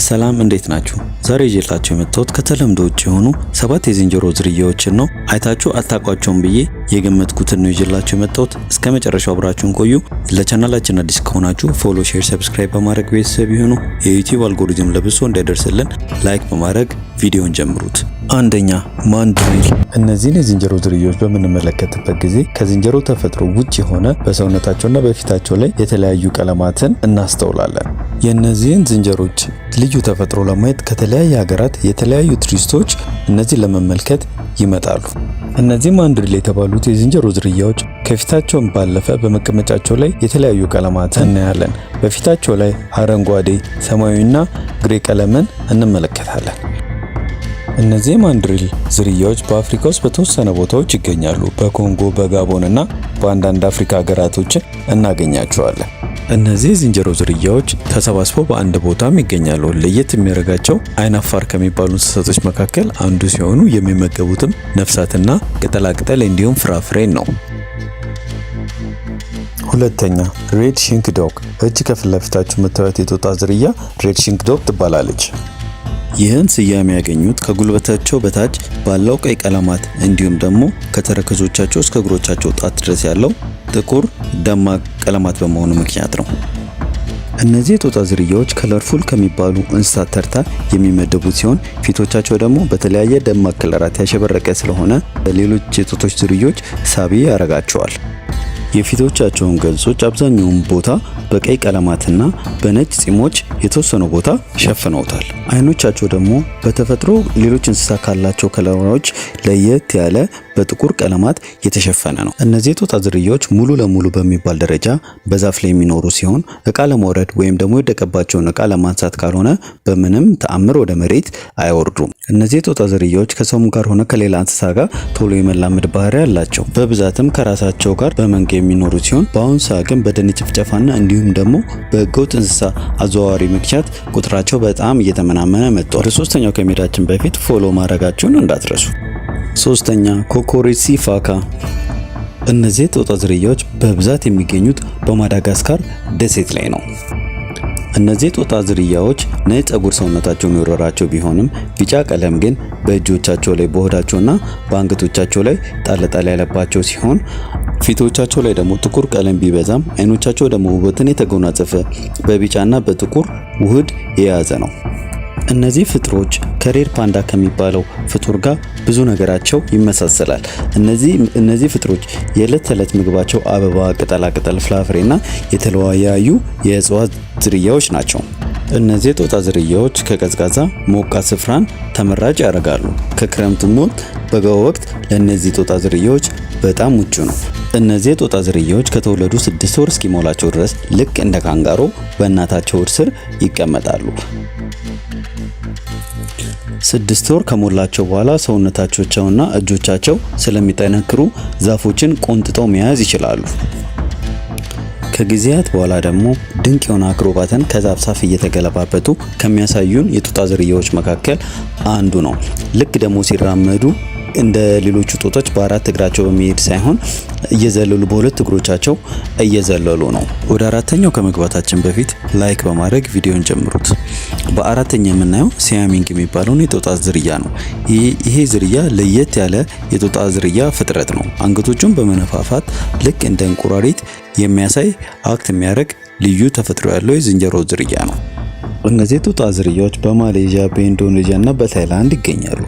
ሰላም እንዴት ናችሁ? ዛሬ ይዤላችሁ የመጣሁት ከተለምዶ ውጭ የሆኑ 7 የዝንጀሮ ዝርያዎችን ነው። አይታችሁ አታውቋቸውም ብዬ የገመትኩትን ነው ይዤላችሁ የመጣሁት። እስከ መጨረሻው አብራችሁን ቆዩ። ለቻናላችን አዲስ ከሆናችሁ ፎሎ፣ ሼር፣ ሰብስክራይብ በማድረግ ቤተሰብ ይሁኑ። የዩቲዩብ አልጎሪዝም ለብሶ እንዲደርስልን ላይክ በማድረግ ቪዲዮን ጀምሩት። አንደኛ ማንድሪል። እነዚህን የዝንጀሮ ዝርያዎች በምንመለከትበት ጊዜ ከዝንጀሮ ተፈጥሮ ውጭ የሆነ በሰውነታቸውና በፊታቸው ላይ የተለያዩ ቀለማትን እናስተውላለን። የእነዚህን ዝንጀሮች ልዩ ተፈጥሮ ለማየት ከተለያየ ሀገራት የተለያዩ ቱሪስቶች እነዚህን ለመመልከት ይመጣሉ። እነዚህ ማንድሪል የተባሉት የዝንጀሮ ዝርያዎች ከፊታቸውን ባለፈ በመቀመጫቸው ላይ የተለያዩ ቀለማትን እናያለን። በፊታቸው ላይ አረንጓዴ፣ ሰማያዊና ግሬ ቀለምን እንመለከታለን። እነዚህ ማንድሪል ዝርያዎች በአፍሪካ ውስጥ በተወሰነ ቦታዎች ይገኛሉ። በኮንጎ፣ በጋቦን እና በአንዳንድ አፍሪካ ሀገራቶች እናገኛቸዋለን። እነዚህ ዝንጀሮ ዝርያዎች ተሰባስበው በአንድ ቦታም ይገኛሉ። ለየት የሚያደርጋቸው አይናፋር ከሚባሉ እንስሳቶች መካከል አንዱ ሲሆኑ የሚመገቡትም ነፍሳትና ቅጠላቅጠል እንዲሁም ፍራፍሬን ነው። ሁለተኛ ሬድ ሽንክ ዶግ። እጅ ከፊት ለፊታችሁ የምታዩት የጦጣ ዝርያ ሬድ ሽንክ ዶግ ትባላለች። ይህን ስያሜ ያገኙት ከጉልበታቸው በታች ባለው ቀይ ቀለማት እንዲሁም ደግሞ ከተረከዞቻቸው እስከ እግሮቻቸው ጣት ድረስ ያለው ጥቁር ደማቅ ቀለማት በመሆኑ ምክንያት ነው። እነዚህ የጦጣ ዝርያዎች ከለርፉል ከሚባሉ እንስሳት ተርታ የሚመደቡ ሲሆን ፊቶቻቸው ደግሞ በተለያየ ደማቅ ከለራት ያሸበረቀ ስለሆነ ሌሎች የጦጣዎች ዝርያዎች ሳቢ ያረጋቸዋል። የፊቶቻቸውን ገጾች አብዛኛውን ቦታ በቀይ ቀለማትና በነጭ ፂሞች የተወሰኑ ቦታ ሸፍነውታል። አይኖቻቸው ደግሞ በተፈጥሮ ሌሎች እንስሳ ካላቸው ከለሮች ለየት ያለ በጥቁር ቀለማት የተሸፈነ ነው። እነዚህ የጦጣ ዝርያዎች ሙሉ ለሙሉ በሚባል ደረጃ በዛፍ ላይ የሚኖሩ ሲሆን እቃ ለመውረድ ወይም ደግሞ የወደቀባቸውን እቃ ለማንሳት ካልሆነ በምንም ተአምር ወደ መሬት አይወርዱም። እነዚህ የጦጣ ዝርያዎች ከሰውም ጋር ሆነ ከሌላ እንስሳ ጋር ቶሎ የመላመድ ባህሪ አላቸው። በብዛትም ከራሳቸው ጋር በመንጋ የሚኖሩ ሲሆን በአሁኑ ሰዓት ግን በደን ጭፍጨፋና እንዲሁም ደግሞ በህገወጥ እንስሳ አዘዋዋሪ ምክንያት ቁጥራቸው በጣም እየተመናመነ መጥቷል። ወደ ሶስተኛው ከመሄዳችን በፊት ፎሎ ማድረጋችሁን እንዳትረሱ። ሶስተኛ ኮኮሬሲ ፋካ። እነዚህ የጦጣ ዝርያዎች በብዛት የሚገኙት በማዳጋስካር ደሴት ላይ ነው። እነዚህ የጦጣ ዝርያዎች ነጭ ፀጉር ሰውነታቸውን የወረራቸው ቢሆንም ቢጫ ቀለም ግን በእጆቻቸው ላይ በሆዳቸውና በአንገቶቻቸው ላይ ጣል ያለባቸው ሲሆን ፊቶቻቸው ላይ ደግሞ ጥቁር ቀለም ቢበዛም አይኖቻቸው ደግሞ ውበትን የተጎናጸፈ በቢጫና በጥቁር ውህድ የያዘ ነው። እነዚህ ፍጥሮች ከሬድ ፓንዳ ከሚባለው ፍጡር ጋር ብዙ ነገራቸው ይመሳሰላል። እነዚህ ፍጥሮች የዕለት ተዕለት ምግባቸው አበባ፣ ቅጠላቅጠል፣ ፍራፍሬና የተለያዩ የእጽዋት ዝርያዎች ናቸው። እነዚህ የጦጣ ዝርያዎች ከቀዝቃዛ ሞቃት ስፍራን ተመራጭ ያደርጋሉ። ከክረምት ሞት በጋው ወቅት ለእነዚህ የጦጣ ዝርያዎች በጣም ምቹ ነው። እነዚህ የጦጣ ዝርያዎች ከተወለዱ 6 ወር እስኪሞላቸው ድረስ ልክ እንደ ካንጋሮ በእናታቸው ሆድ ስር ይቀመጣሉ። 6 ወር ከሞላቸው በኋላ ሰውነታቸውና እጆቻቸው ስለሚጠነክሩ ዛፎችን ቆንጥጠው መያዝ ይችላሉ። ከጊዜያት በኋላ ደግሞ ድንቅ የሆነ አክሮባትን ከዛፍ ዛፍ እየተገለባበጡ ከሚያሳዩን የጦጣ ዝርያዎች መካከል አንዱ ነው። ልክ ደግሞ ሲራመዱ እንደ ሌሎቹ ጦጣዎች በአራት እግራቸው በመሄድ ሳይሆን እየዘለሉ በሁለት እግሮቻቸው እየዘለሉ ነው። ወደ አራተኛው ከመግባታችን በፊት ላይክ በማድረግ ቪዲዮን ጀምሩት። በአራተኛ የምናየው ሲያሚንግ የሚባለውን የጦጣ ዝርያ ነው። ይሄ ዝርያ ለየት ያለ የጦጣ ዝርያ ፍጥረት ነው። አንገቶቹን በመነፋፋት ልክ እንደ እንቁራሪት የሚያሳይ አክት የሚያደርግ ልዩ ተፈጥሮ ያለው የዝንጀሮ ዝርያ ነው። እነዚህ የጦጣ ዝርያዎች በማሌዥያ፣ በኢንዶኔዥያ እና በታይላንድ ይገኛሉ።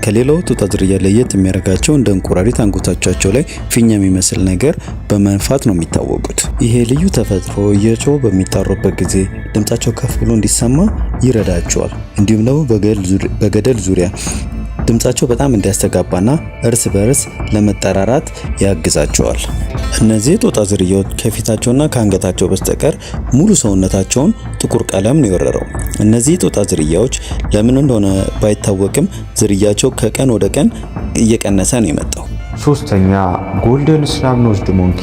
ከሌላው ጦጣ ዝርያ ለየት የሚያደርጋቸው እንደ እንቁራሪት አንገታቸው ላይ ፊኛ የሚመስል ነገር በመንፋት ነው የሚታወቁት። ይሄ ልዩ ተፈጥሮ እየጮሁ በሚጣሩበት ጊዜ ድምጻቸው ከፍ ብሎ እንዲሰማ ይረዳቸዋል። እንዲሁም ደግሞ በገደል ዙሪያ ድምጻቸው በጣም እንዲያስተጋባና እርስ በርስ ለመጠራራት ያግዛቸዋል። እነዚህ የጦጣ ዝርያዎች ከፊታቸውና ከአንገታቸው በስተቀር ሙሉ ሰውነታቸውን ጥቁር ቀለም ነው የወረረው። እነዚህ የጦጣ ዝርያዎች ለምን እንደሆነ ባይታወቅም ዝርያቸው ከቀን ወደ ቀን እየቀነሰ ነው የመጣው። ሶስተኛ ጎልደን ስናብ ኖዝድ ሞንኪ።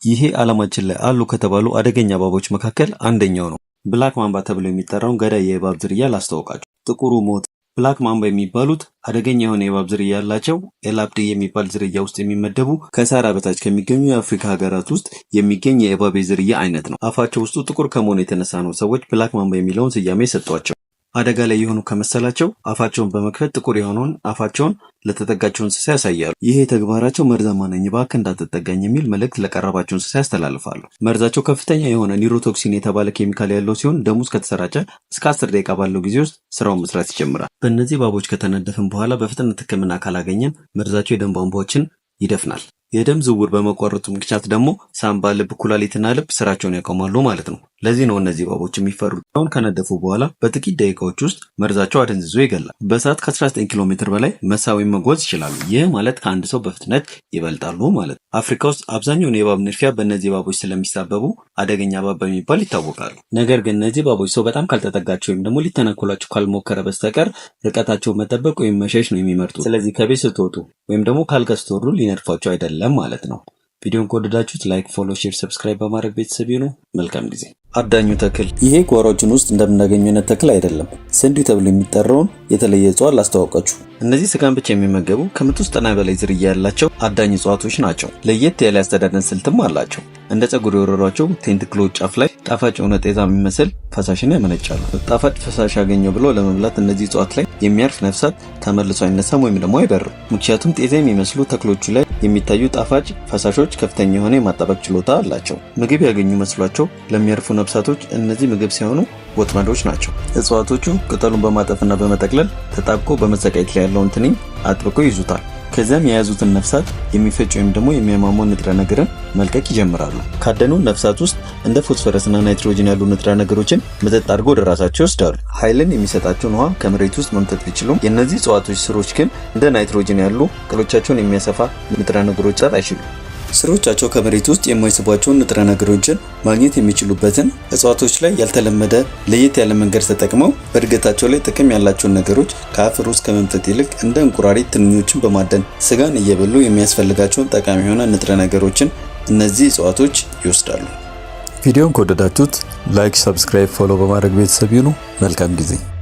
ይሄ ዓለማችን ላይ አሉ ከተባሉ አደገኛ እባቦች መካከል አንደኛው ነው። ብላክ ማምባ ተብሎ የሚጠራውን ገዳይ የእባብ ዝርያ ላስተዋውቃችሁ። ጥቁሩ ሞት ብላክ ማምባ የሚባሉት አደገኛ የሆነ የእባብ ዝርያ ያላቸው ኤላፕዲ የሚባል ዝርያ ውስጥ የሚመደቡ ከሳህራ በታች ከሚገኙ የአፍሪካ ሀገራት ውስጥ የሚገኝ የእባብ ዝርያ አይነት ነው። አፋቸው ውስጡ ጥቁር ከመሆኑ የተነሳ ነው ሰዎች ብላክ ማምባ የሚለውን ስያሜ የሰጧቸው። አደጋ ላይ የሆኑ ከመሰላቸው አፋቸውን በመክፈት ጥቁር የሆነውን አፋቸውን ለተጠጋቸው እንስሳ ያሳያሉ። ይሄ ተግባራቸው መርዛማ ነኝ እባክህ እንዳትጠጋኝ የሚል መልእክት ለቀረባቸው እንስሳ ያስተላልፋሉ። መርዛቸው ከፍተኛ የሆነ ኒውሮቶክሲን የተባለ ኬሚካል ያለው ሲሆን ደም ውስጥ ከተሰራጨ እስከ 10 ደቂቃ ባለው ጊዜ ውስጥ ስራውን መስራት ይጀምራል። በእነዚህ እባቦች ከተነደፍን በኋላ በፍጥነት ሕክምና ካላገኘን መርዛቸው የደም ቧንቧዎችን ይደፍናል። የደም ዝውውር በመቋረጡ ምክንያት ደግሞ ሳምባ፣ ልብ፣ ኩላሊትና ልብ ስራቸውን ያቆማሉ ማለት ነው። ለዚህ ነው እነዚህ እባቦች የሚፈሩት። አሁን ከነደፉ በኋላ በጥቂት ደቂቃዎች ውስጥ መርዛቸው አደንዝዞ ይገላል። በሰዓት ከ19 ኪሎ ሜትር በላይ መሳብ ወይም መጓዝ ይችላሉ። ይህ ማለት ከአንድ ሰው በፍጥነት ይበልጣሉ ማለት ነው። አፍሪካ ውስጥ አብዛኛውን የእባብ ንድፊያ በእነዚህ እባቦች ስለሚሳበቡ አደገኛ እባብ በሚባል ይታወቃሉ። ነገር ግን እነዚህ እባቦች ሰው በጣም ካልተጠጋቸው ወይም ደግሞ ሊተናኮላቸው ካልሞከረ በስተቀር ርቀታቸውን መጠበቅ ወይም መሸሽ ነው የሚመርጡት። ስለዚህ ከቤት ስትወጡ ወይም ደግሞ ካልጋ ስትወርዱ ሊነድፏቸው አይደለም ማለት ነው። ቪዲዮን ከወደዳችሁት ላይክ፣ ፎሎ፣ ሼር፣ ሰብስክራይብ በማድረግ ቤተሰብ ይሁኑ። መልካም ጊዜ። አዳኙ ተክል። ይሄ ጓሯችን ውስጥ እንደምናገኘው አይነት ተክል አይደለም። ስንዴ ተብሎ የሚጠራውን የተለየ እጽዋት ላስተዋውቃችሁ። እነዚህ ስጋን ብቻ የሚመገቡ ከ190 በላይ ዝርያ ያላቸው አዳኝ እጽዋቶች ናቸው። ለየት ያለ አስተዳደር ስልትም አላቸው። እንደ ጸጉር የወረሯቸው ቴንትክሎች ጫፍ ላይ ጣፋጭ የሆነ ጤዛ የሚመስል ፈሳሽን ያመነጫሉ። ጣፋጭ ፈሳሽ ያገኘው ብሎ ለመብላት እነዚህ እጽዋት ላይ የሚያርፍ ነፍሳት ተመልሶ አይነሳም ወይም ደግሞ አይበርም። ምክንያቱም ጤዛ የሚመስሉ ተክሎቹ ላይ የሚታዩ ጣፋጭ ፈሳሾች ከፍተኛ የሆነ የማጣበቅ ችሎታ አላቸው። ምግብ ያገኙ መስሏቸው ለሚያርፉ ነፍሳቶች እነዚህ ምግብ ሳይሆኑ ወጥመዶች ናቸው። እጽዋቶቹ ቅጠሉን በማጠፍና በመጠቅለል ተጣብቆ በመሰቃየት ላይ ያለውን ትንኝ አጥብቆ ይዙታል። ከዚያም የያዙትን ነፍሳት የሚፈጭ ወይም ደግሞ የሚያሟሟ ንጥረ ነገርን መልቀቅ ይጀምራሉ። ካደኑ ነፍሳት ውስጥ እንደ ፎስፈረስና ናይትሮጅን ያሉ ንጥረ ነገሮችን መጠጥ አድርጎ ወደ ራሳቸው ይወስዳሉ። ኃይልን የሚሰጣቸውን ውሃ ከመሬት ውስጥ መምጠጥ ቢችሉም የእነዚህ እጽዋቶች ስሮች ግን እንደ ናይትሮጅን ያሉ ቅሎቻቸውን የሚያሰፋ ንጥረ ነገሮች አይችሉም። ስሮቻቸው ከመሬት ውስጥ የማይስቧቸውን ንጥረ ነገሮችን ማግኘት የሚችሉበትን እጽዋቶች ላይ ያልተለመደ ለየት ያለ መንገድ ተጠቅመው በእድገታቸው ላይ ጥቅም ያላቸውን ነገሮች ከአፈር ውስጥ ከመምጠጥ ይልቅ እንደ እንቁራሪት ትንኞችን በማደን ስጋን እየበሉ የሚያስፈልጋቸውን ጠቃሚ የሆነ ንጥረ ነገሮችን እነዚህ እጽዋቶች ይወስዳሉ። ቪዲዮን ከወደዳችሁት ላይክ፣ ሰብስክራይብ፣ ፎሎ በማድረግ ቤተሰብ ይሁኑ። መልካም ጊዜ።